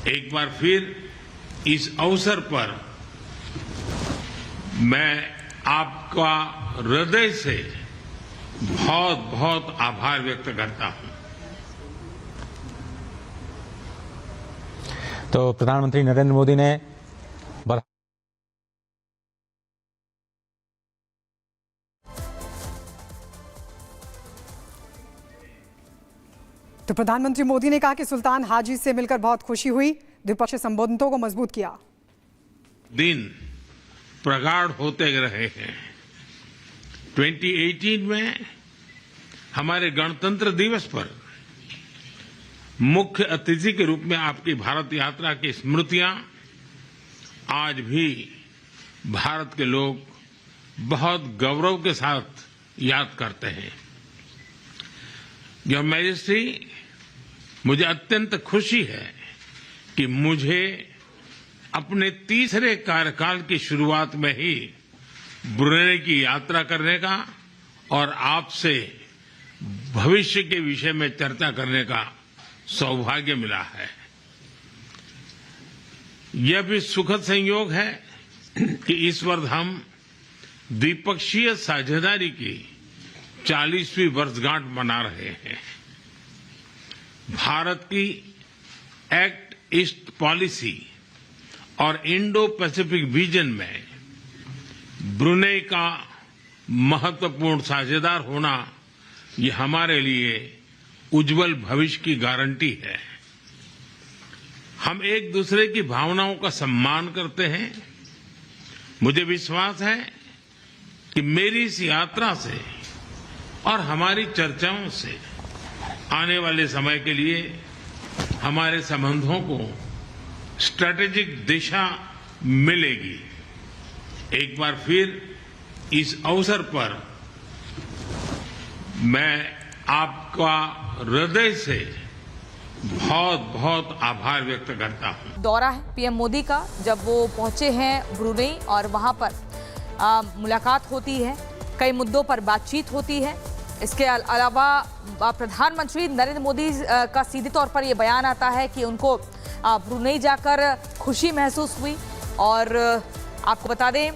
एक बार फिर इस अवसर पर मैं आपका हृदय से बहुत बहुत आभार व्यक्त करता हूं। तो प्रधानमंत्री नरेंद्र मोदी ने तो प्रधानमंत्री मोदी ने कहा कि सुल्तान हाजी से मिलकर बहुत खुशी हुई, द्विपक्षीय संबंधों को मजबूत किया। दिन प्रगाढ़ होते रहे हैं। 2018 में हमारे गणतंत्र दिवस पर मुख्य अतिथि के रूप में आपकी भारत यात्रा की स्मृतियां आज भी भारत के लोग बहुत गौरव के साथ याद करते हैं। योर मैजेस्टी, मुझे अत्यंत खुशी है कि मुझे अपने तीसरे कार्यकाल की शुरुआत में ही ब्रुनेई की यात्रा करने का और आपसे भविष्य के विषय में चर्चा करने का सौभाग्य मिला है। यह भी सुखद संयोग है कि इस वर्ष हम द्विपक्षीय साझेदारी की 40वीं वर्षगांठ मना रहे हैं। भारत की एक्ट ईस्ट पॉलिसी और इंडो पैसिफिक विजन में ब्रुनेई का महत्वपूर्ण साझेदार होना ये हमारे लिए उज्जवल भविष्य की गारंटी है। हम एक दूसरे की भावनाओं का सम्मान करते हैं। मुझे विश्वास है कि मेरी इस यात्रा से और हमारी चर्चाओं से आने वाले समय के लिए हमारे संबंधों को स्ट्रैटेजिक दिशा मिलेगी। एक बार फिर इस अवसर पर मैं आपका हृदय से बहुत बहुत आभार व्यक्त करता हूं। दौरा है पीएम मोदी का, जब वो पहुंचे हैं ब्रुनेई और वहां पर मुलाकात होती है, कई मुद्दों पर बातचीत होती है। इसके अलावा प्रधानमंत्री नरेंद्र मोदी का सीधे तौर पर यह बयान आता है कि उनको ब्रुनेई जाकर खुशी महसूस हुई। और आपको बता दें,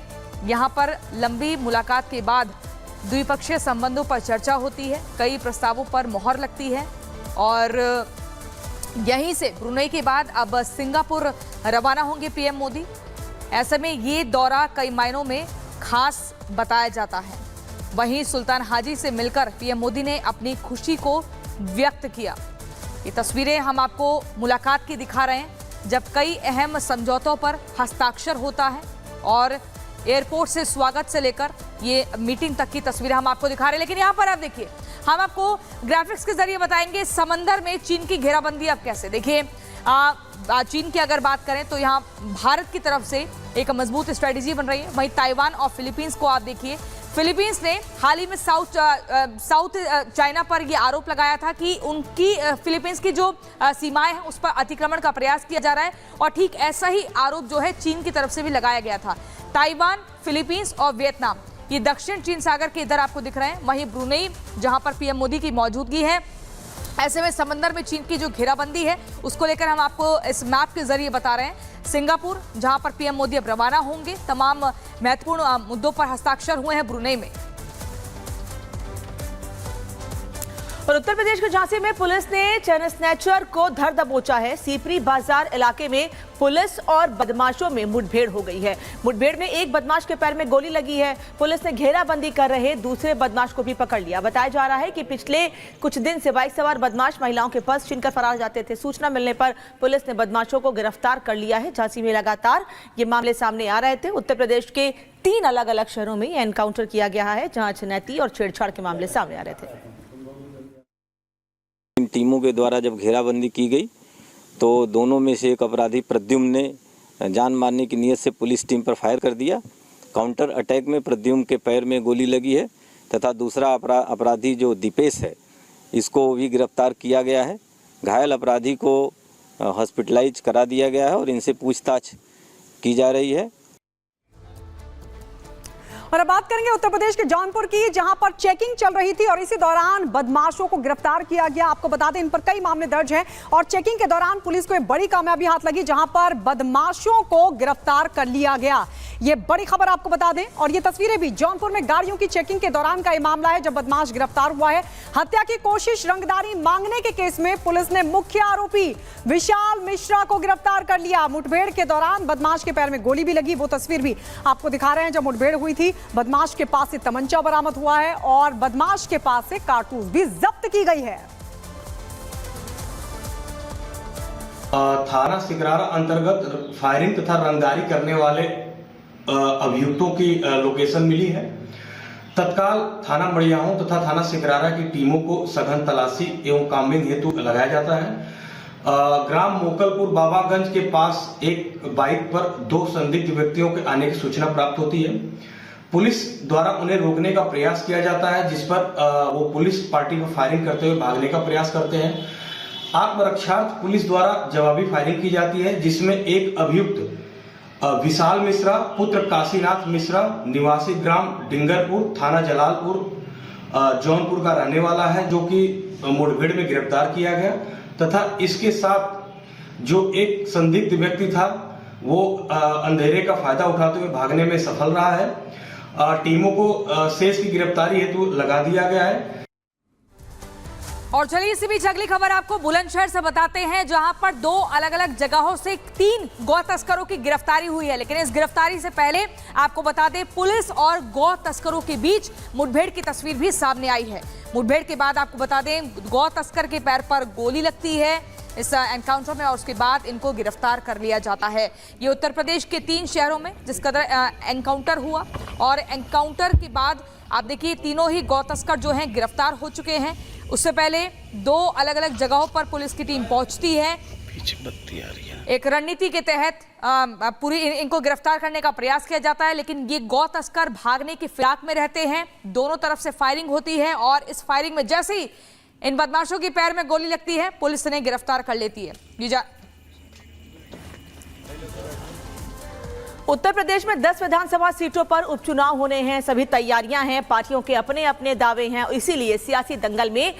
यहां पर लंबी मुलाकात के बाद द्विपक्षीय संबंधों पर चर्चा होती है, कई प्रस्तावों पर मोहर लगती है और यहीं से ब्रुनेई के बाद अब सिंगापुर रवाना होंगे पीएम मोदी। ऐसे में ये दौरा कई मायनों में खास बताया जाता है। वहीं सुल्तान हाजी से मिलकर पीएम मोदी ने अपनी खुशी को व्यक्त किया। ये तस्वीरें हम आपको मुलाकात की दिखा रहे हैं, जब कई अहम समझौतों पर हस्ताक्षर होता है और एयरपोर्ट से स्वागत से लेकर ये मीटिंग तक की तस्वीरें हम आपको दिखा रहे हैं। लेकिन यहाँ पर आप देखिए, हम आपको ग्राफिक्स के जरिए बताएंगे समंदर में चीन की घेराबंदी अब कैसे। देखिए, चीन की अगर बात करें तो यहाँ भारत की तरफ से एक मजबूत स्ट्रेटेजी बन रही है। वहीं ताइवान और फिलीपींस को आप देखिए, फिलीपींस ने हाल ही में साउथ चाइना पर यह आरोप लगाया था कि उनकी फिलीपींस की जो सीमाएं हैं उस पर अतिक्रमण का प्रयास किया जा रहा है, और ठीक ऐसा ही आरोप जो है चीन की तरफ से भी लगाया गया था। ताइवान, फिलीपींस और वियतनाम ये दक्षिण चीन सागर के इधर आपको दिख रहे हैं। वहीं ब्रुनेई, जहां पर पीएम मोदी की मौजूदगी है, ऐसे में समंदर में चीन की जो घेराबंदी है उसको लेकर हम आपको इस मैप के जरिए बता रहे हैं। सिंगापुर, जहां पर पीएम मोदी अब रवाना होंगे, तमाम महत्वपूर्ण मुद्दों पर हस्ताक्षर हुए हैं ब्रुनेई में। और उत्तर प्रदेश के झांसी में पुलिस ने चैन स्नैचर को धर दबोचा है। सीपरी बाजार इलाके में पुलिस और बदमाशों में मुठभेड़ हो गई है। मुठभेड़ में एक बदमाश के पैर में गोली लगी है। पुलिस ने घेराबंदी कर रहे दूसरे बदमाश को भी पकड़ लिया। बताया जा रहा है कि पिछले कुछ दिन से बाइक सवार बदमाश महिलाओं के पर्स छीनकर फरार जाते थे। सूचना मिलने पर पुलिस ने बदमाशों को गिरफ्तार कर लिया है। झांसी में लगातार ये मामले सामने आ रहे थे। उत्तर प्रदेश के 3 अलग अलग शहरों में एनकाउंटर किया गया है, जहां छीनैती और छेड़छाड़ के मामले सामने आ रहे थे। इन टीमों के द्वारा जब घेराबंदी की गई तो दोनों में से एक अपराधी प्रद्युम्न ने जान मारने की नीयत से पुलिस टीम पर फायर कर दिया। काउंटर अटैक में प्रद्युम्न के पैर में गोली लगी है तथा दूसरा अपराधी जो दीपेश है, इसको भी गिरफ्तार किया गया है। घायल अपराधी को हॉस्पिटलाइज करा दिया गया है और इनसे पूछताछ की जा रही है। और अब बात करेंगे उत्तर प्रदेश के जौनपुर की, जहां पर चेकिंग चल रही थी और इसी दौरान बदमाशों को गिरफ्तार किया गया। आपको बता दें इन पर कई मामले दर्ज हैं और चेकिंग के दौरान पुलिस को एक बड़ी कामयाबी हाथ लगी, जहां पर बदमाशों को गिरफ्तार कर लिया गया। ये बड़ी खबर आपको बता दें और ये तस्वीरें भी जौनपुर में गाड़ियों की चेकिंग के दौरान का ये मामला है जब बदमाश गिरफ्तार हुआ है। हत्या की कोशिश, रंगदारी मांगने के केस में पुलिस ने मुख्य आरोपी विशाल मिश्रा को गिरफ्तार कर लिया। मुठभेड़ के दौरान बदमाश के पैर में गोली भी लगी, वो तस्वीर भी आपको दिखा रहे हैं जब मुठभेड़ हुई थी। बदमाश के पास से तमंचा बरामद हुआ है और बदमाश के पास से कारतूस भी जब्त की गई है। थाना सिकरारा अंतर्गत फायरिंग तथा रंगदारी करने वाले अभियुक्तों की लोकेशन मिली है। तत्काल थाना मड़ियाहू तथा थाना सिकरारा की टीमों को सघन तलाशी एवं कामबिंग हेतु लगाया जाता है। ग्राम मोकलपुर बाबागंज के पास एक बाइक पर 2 संदिग्ध व्यक्तियों के आने की सूचना प्राप्त होती है। पुलिस द्वारा उन्हें रोकने का प्रयास किया जाता है, जिस पर वो पुलिस पार्टी पर फायरिंग करते हुए भागने का प्रयास करते हैं। आत्मरक्षार्थ पुलिस द्वारा जवाबी फायरिंग की जाती है, जिसमें एक अभियुक्त विशाल मिश्रा पुत्र काशीनाथ मिश्रा निवासी ग्राम डिंगरपुर थाना जलालपुर जौनपुर का रहने वाला है, जो कि मुठभेड़ में गिरफ्तार किया गया तथा इसके साथ जो एक संदिग्ध व्यक्ति था वो अंधेरे का फायदा उठाते हुए भागने में सफल रहा है। टीमों को शेष की गिरफ्तारी हेतु लगा दिया गया है। और चलिए इसी बीच अगली खबर आपको बुलंदशहर से बताते हैं, जहां पर 2 अलग अलग जगहों से 3 गौ तस्करों की गिरफ्तारी हुई है। लेकिन इस गिरफ्तारी से पहले आपको बता दें पुलिस और गौ तस्करों के बीच मुठभेड़ की तस्वीर भी सामने आई है। मुठभेड़ के बाद आपको बता दें गौ तस्कर के पैर पर गोली लगती है इस एनकाउंटर में और उसके बाद इनको गिरफ्तार कर लिया जाता है। ये उत्तर प्रदेश के 3 शहरों में जिस कदर एनकाउंटर हुआ और एनकाउंटर के बाद आप देखिए तीनों ही गौ तस्कर जो हैं गिरफ्तार हो चुके हैं। उससे पहले 2 अलग अलग जगहों पर पुलिस की टीम पहुंचती है। पीछे बत्ती आ रही है। एक रणनीति के तहत पूरी इनको गिरफ्तार करने का प्रयास किया जाता है, लेकिन ये गौ तस्कर भागने की फिराक में रहते हैं। दोनों तरफ से फायरिंग होती है और इस फायरिंग में जैसे ही इन बदमाशों के पैर में गोली लगती है पुलिस इन्हें गिरफ्तार कर लेती है। उत्तर प्रदेश में 10 विधानसभा सीटों पर उपचुनाव होने हैं। सभी तैयारियां हैं, पार्टियों के अपने अपने दावे हैं, इसीलिए सियासी दंगल में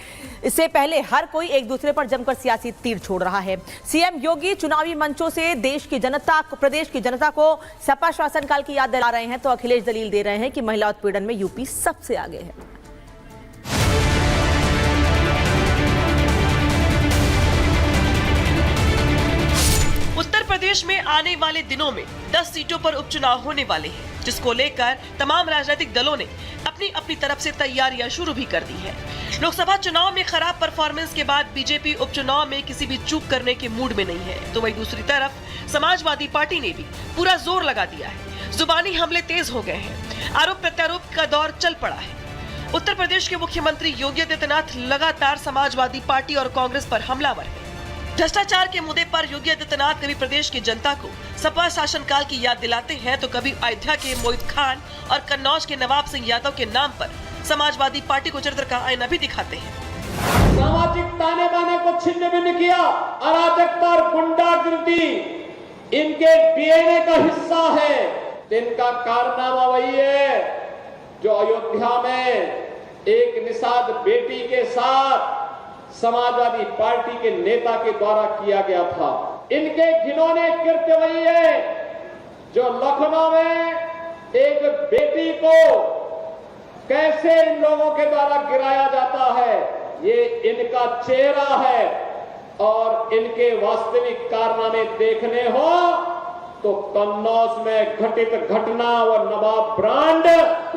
इससे पहले हर कोई एक दूसरे पर जमकर सियासी तीर छोड़ रहा है। सीएम योगी चुनावी मंचों से प्रदेश की जनता को सपा शासनकाल की याद दिला रहे हैं, तो अखिलेश दलील दे रहे हैं कि महिला उत्पीड़न में यूपी सबसे आगे है। उत्तर प्रदेश में आने वाले दिनों में 10 सीटों पर उपचुनाव होने वाले हैं, जिसको लेकर तमाम राजनीतिक दलों ने अपनी अपनी तरफ से तैयारियां शुरू भी कर दी है। लोकसभा चुनाव में खराब परफॉर्मेंस के बाद बीजेपी उपचुनाव में किसी भी चूक करने के मूड में नहीं है, तो वहीं दूसरी तरफ समाजवादी पार्टी ने भी पूरा जोर लगा दिया है। जुबानी हमले तेज हो गए हैं, आरोप प्रत्यारोप का दौर चल पड़ा है। उत्तर प्रदेश के मुख्यमंत्री योगी आदित्यनाथ लगातार समाजवादी पार्टी और कांग्रेस पर हमलावर है। भ्रष्टाचार के मुद्दे पर योगी आदित्यनाथ कभी प्रदेश की जनता को सपा शासनकाल की याद दिलाते हैं, तो कभी अयोध्या के मोहित खान और कन्नौज के नवाब सिंह यादव के नाम पर समाजवादी पार्टी को चरित्र का आईना भी दिखाते हैं। सामाजिक ताने बाने को छिन्न भिन्न किया, अराजकता और गुंडागिर्दी इनके डीएनए का हिस्सा है। इनका कारनामा वही है जो अयोध्या में एक निषाद बेटी के साथ समाजवादी पार्टी के नेता के द्वारा किया गया था। इनके घिनौने कृत्य वही है जो लखनऊ में एक बेटी को कैसे इन लोगों के द्वारा गिराया जाता है, ये इनका चेहरा है। और इनके वास्तविक कारनामे देखने हो तो कन्नौज में घटित घटना और नवाब ब्रांड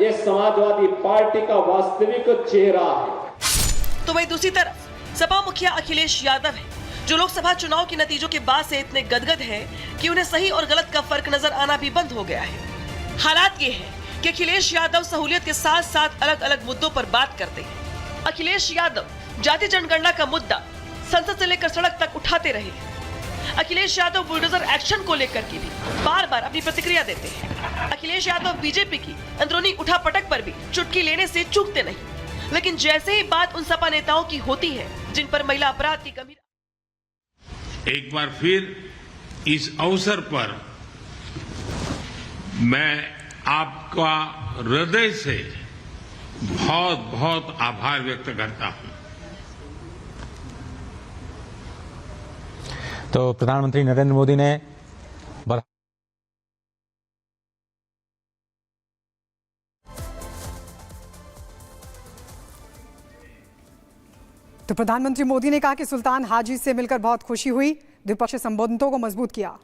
ये समाजवादी पार्टी का वास्तविक चेहरा है। तो वही दूसरी तरफ सपा मुखिया अखिलेश यादव है, जो लोकसभा चुनाव के नतीजों के बाद से इतने गदगद हैं कि उन्हें सही और गलत का फर्क नजर आना भी बंद हो गया है। हालात ये है कि अखिलेश यादव सहूलियत के साथ साथ अलग अलग मुद्दों पर बात करते हैं। अखिलेश यादव जाति जनगणना का मुद्दा संसद से लेकर सड़क तक उठाते रहे। अखिलेश यादव बुलडोजर एक्शन को लेकर के भी बार बार अपनी प्रतिक्रिया देते हैं। अखिलेश यादव बीजेपी की अंदरूनी उठापटक पर भी चुटकी लेने से चूकते नहीं, लेकिन जैसे ही बात उन सपा नेताओं की होती है जिन पर महिला अपराध की कमी। एक बार फिर इस अवसर पर मैं आपका हृदय से बहुत बहुत आभार व्यक्त करता हूं। तो प्रधानमंत्री नरेंद्र मोदी ने तो प्रधानमंत्री मोदी ने कहा कि सुल्तान हाजी से मिलकर बहुत खुशी हुई, द्विपक्षीय संबंधों को मजबूत किया।